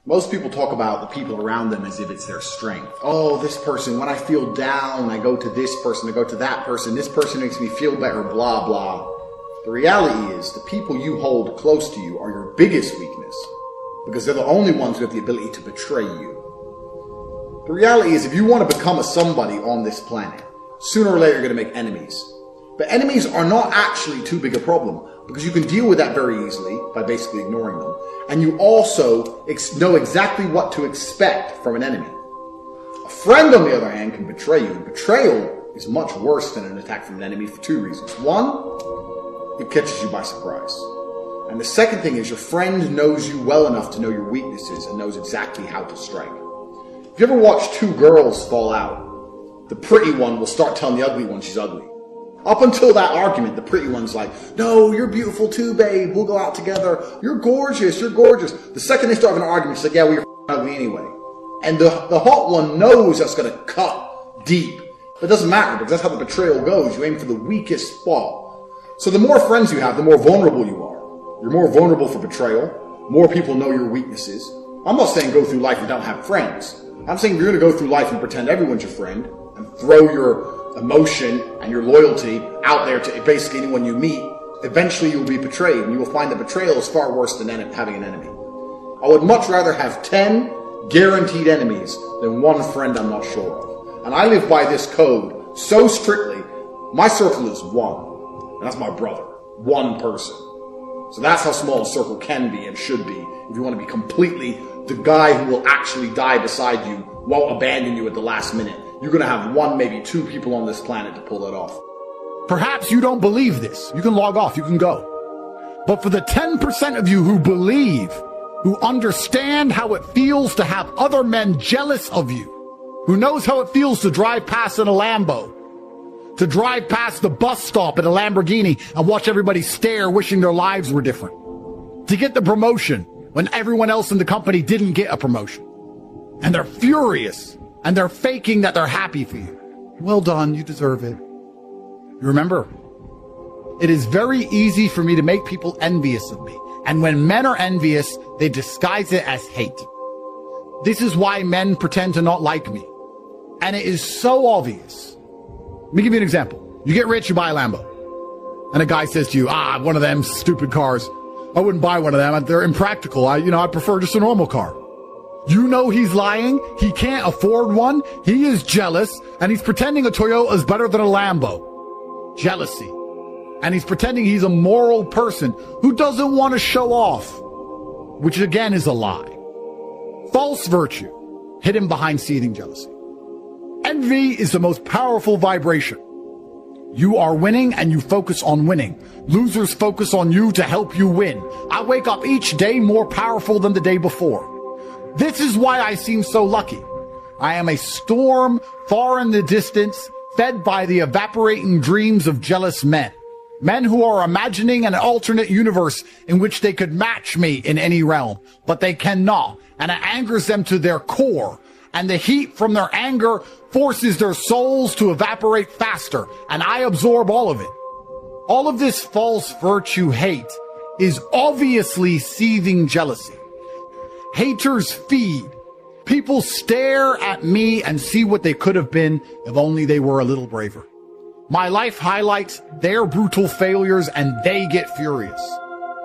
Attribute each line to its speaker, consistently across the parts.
Speaker 1: Most people talk about the people around them as if it's their strength. Oh, this person, when I feel down, I go to this person, I go to that person, this person makes me feel better, blah, blah. The reality is, the people you hold close to you are your biggest weakness, because they're the only ones who have the ability to betray you. The reality is, if you want to become a somebody on this planet, sooner or later you're going to make enemies. But enemies are not actually too big a problem, because you can deal with that very easily by basically ignoring them. And you also know exactly what to expect from an enemy. A friend, on the other hand, can betray you. Betrayal is much worse than an attack from an enemy for two reasons. One, it catches you by surprise. And the second thing is your friend knows you well enough to know your weaknesses and knows exactly how to strike. If you ever watch two girls fall out, the pretty one will start telling the ugly one she's ugly. Up until that argument, the pretty one's like, no, you're beautiful too, babe. We'll go out together. You're gorgeous. You're gorgeous. The second they start having an argument, she's like, yeah, well, you're ugly anyway. And the hot one knows that's going to cut deep. But it doesn't matter, because that's how the betrayal goes. You aim for the weakest spot. So the more friends you have, the more vulnerable you are. You're more vulnerable for betrayal. More people know your weaknesses. I'm not saying go through life and don't have friends. I'm saying if you're going to go through life and pretend everyone's your friend and throw your emotion and your loyalty out there to basically anyone you meet, eventually you'll be betrayed, and you will find that betrayal is far worse than having an enemy. I would much rather have 10 guaranteed enemies than one friend I'm not sure of. And I live by this code so strictly. My circle is one, and that's my brother. One person. So that's how small a circle can be and should be if you want to be completely the guy who will actually die beside you, won't abandon you at the last minute. You're going to have one, maybe two people on this planet to pull it off.
Speaker 2: Perhaps you don't believe this. You can log off. You can go. But for the 10% of you who believe, who understand how it feels to have other men jealous of you, who knows how it feels to drive past in a Lambo, to drive past the bus stop in a Lamborghini and watch everybody stare, wishing their lives were different, to get the promotion when everyone else in the company didn't get a promotion, and they're furious, and they're faking that they're happy for you. Well done, you deserve it. You remember, it is very easy for me to make people envious of me. And when men are envious, they disguise it as hate. This is why men pretend to not like me. And it is so obvious. Let me give you an example. You get rich, you buy a Lambo. And a guy says to you, one of them stupid cars. I wouldn't buy one of them. They're impractical. I prefer just a normal car. You know he's lying. He can't afford one. He is jealous, and he's pretending a Toyota is better than a Lambo. Jealousy. And he's pretending he's a moral person who doesn't want to show off, which again is a lie. False virtue hidden behind seething jealousy. Envy is the most powerful vibration. You are winning and you focus on winning. Losers focus on you to help you win. I wake up each day more powerful than the day before. This is why I seem so lucky. I am a storm far in the distance, fed by the evaporating dreams of jealous men. Men who are imagining an alternate universe in which they could match me in any realm, but they cannot, and it angers them to their core. And the heat from their anger forces their souls to evaporate faster, and I absorb all of it. All of this false virtue hate is obviously seething jealousy. Haters feed. People stare at me and see what they could have been if only they were a little braver. My life highlights their brutal failures and they get furious.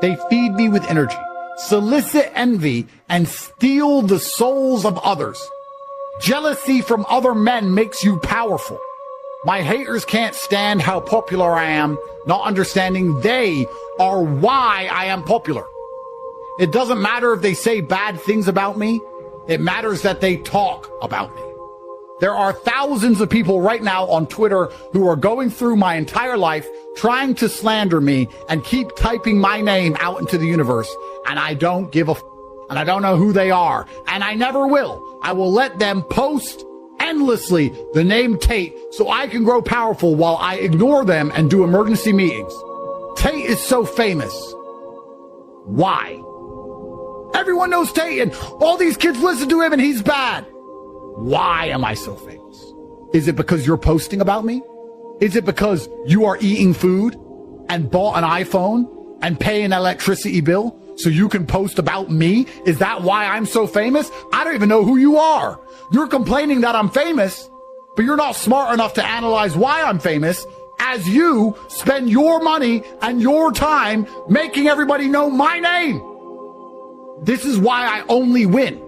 Speaker 2: They feed me with energy, solicit envy, and steal the souls of others. Jealousy from other men makes you powerful. My haters can't stand how popular I am, not understanding they are why I am popular. It doesn't matter if they say bad things about me. It matters that they talk about me. There are thousands of people right now on Twitter who are going through my entire life trying to slander me and keep typing my name out into the universe. And I don't give a and I don't know who they are. And I never will. I will let them post endlessly the name Tate so I can grow powerful while I ignore them and do emergency meetings. Tate is so famous. Why? Everyone knows Tate and all these kids listen to him and he's bad. Why am I so famous? Is it because you're posting about me? Is it because you are eating food and bought an iPhone and pay an electricity bill? so you can post about me? Is that why I'm so famous? I don't even know who you are. You're complaining that I'm famous, but you're not smart enough to analyze why I'm famous as you spend your money and your time making everybody know my name. This is why I only win,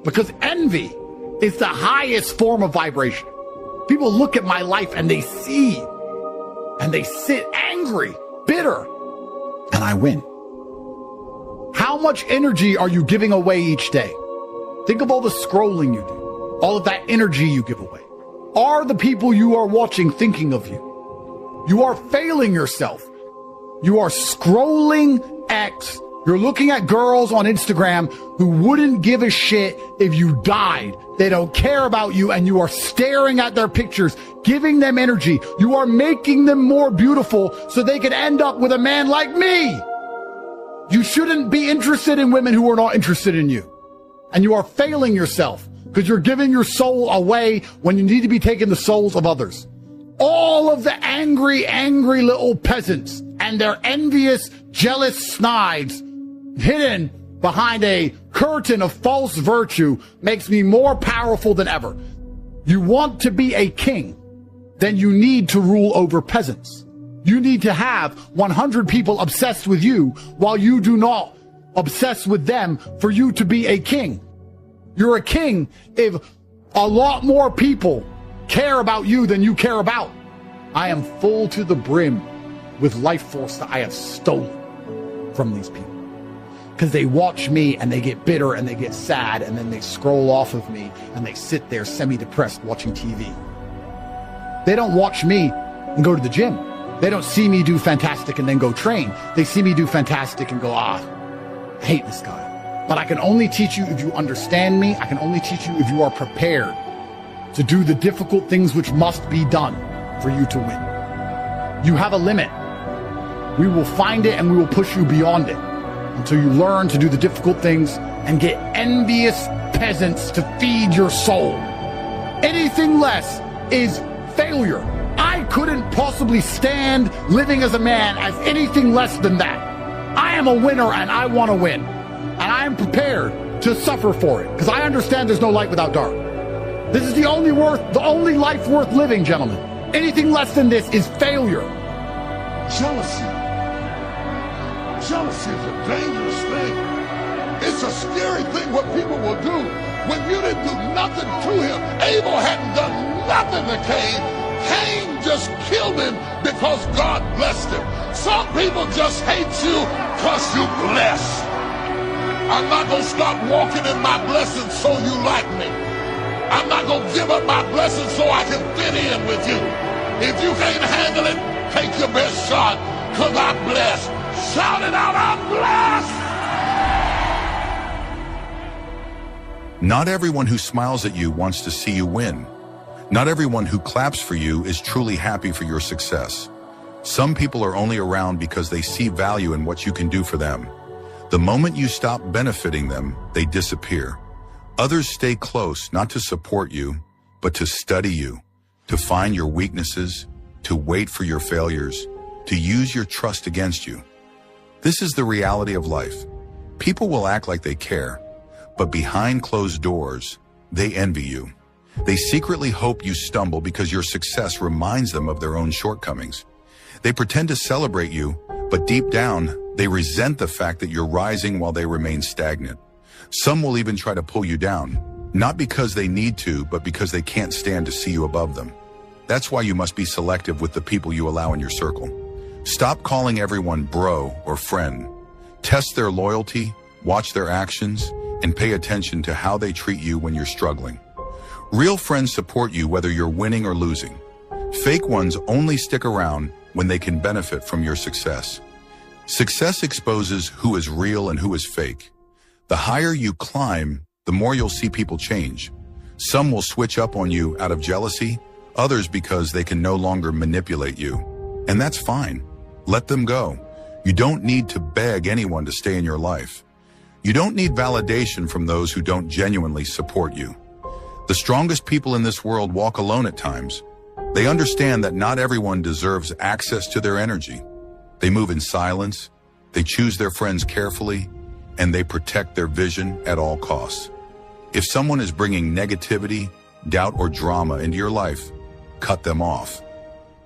Speaker 2: because envy is the highest form of vibration. People look at my life and they see, and they sit angry, bitter, and I win. How much energy are you giving away each day? Think of all the scrolling you do, all of that energy you give away. Are the people you are watching thinking of you? You are failing yourself. You are scrolling X. You're looking at girls on Instagram who wouldn't give a shit if you died. They don't care about you, and you are staring at their pictures, giving them energy. You are making them more beautiful so they can end up with a man like me. You shouldn't be interested in women who are not interested in you. And you are failing yourself because you're giving your soul away when you need to be taking the souls of others. All of the angry little peasants and their envious, jealous snides hidden behind a curtain of false virtue makes me more powerful than ever. You want to be a king, then you need to rule over peasants. You need to have 100 people obsessed with you while you do not obsess with them for you to be a king. You're a king if a lot more people care about you than you care about. I am full to the brim with life force that I have stolen from these people. Because they watch me and they get bitter and they get sad and then they scroll off of me and they sit there semi-depressed watching TV. They don't watch me and go to the gym. They don't see me do fantastic and then go train. They see me do fantastic and go, I hate this guy. But I can only teach you if you understand me. I can only teach you if you are prepared to do the difficult things which must be done for you to win. You have a limit. We will find it and we will push you beyond it until you learn to do the difficult things and get envious peasants to feed your soul. Anything less is failure. I couldn't possibly stand living as a man as anything less than that. I am a winner and I want to win. And I am prepared to suffer for it because I understand there's no light without dark. This is the only life worth living, gentlemen. Anything less than this is failure.
Speaker 3: Jealousy. Jealousy is a dangerous thing. It's a scary thing what people will do when you didn't do nothing to him. Abel hadn't done nothing to Cain. Cain just killed him because God blessed him. Some people just hate you because you blessed. I'm not going to stop walking in my blessings so you like me. I'm not going to give up my blessings so I can fit in with you. If you can't handle it, take your best shot, because I'm blessed. Shout it out, I'm blessed!
Speaker 4: Not everyone who smiles at you wants to see you win. Not everyone who claps for you is truly happy for your success. Some people are only around because they see value in what you can do for them. The moment you stop benefiting them, they disappear. Others stay close, not to support you, but to study you, to find your weaknesses, to wait for your failures, to use your trust against you. This is the reality of life. People will act like they care, but behind closed doors, they envy you. They secretly hope you stumble because your success reminds them of their own shortcomings. They pretend to celebrate you, but deep down, they resent the fact that you're rising while they remain stagnant. Some will even try to pull you down, not because they need to, but because they can't stand to see you above them. That's why you must be selective with the people you allow in your circle. Stop calling everyone bro or friend. Test their loyalty, watch their actions, and pay attention to how they treat you when you're struggling. Real friends support you whether you're winning or losing. Fake ones only stick around when they can benefit from your success. Success exposes who is real and who is fake. The higher you climb, the more you'll see people change. Some will switch up on you out of jealousy, others because they can no longer manipulate you. And that's fine. Let them go. You don't need to beg anyone to stay in your life. You don't need validation from those who don't genuinely support you. The strongest people in this world walk alone at times. They understand that not everyone deserves access to their energy. They move in silence, They choose their friends carefully, and they protect their vision at all costs. If someone is bringing negativity, doubt, or drama into your life, cut them off.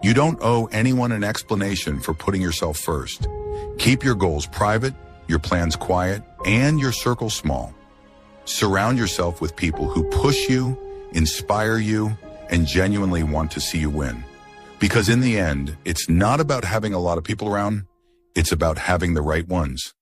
Speaker 4: You don't owe anyone an explanation for putting yourself first. Keep your goals private, your plans quiet, and your circle small. Surround yourself with people who push you, inspire you, and genuinely want to see you win. Because in the end, it's not about having a lot of people around, it's about having the right ones.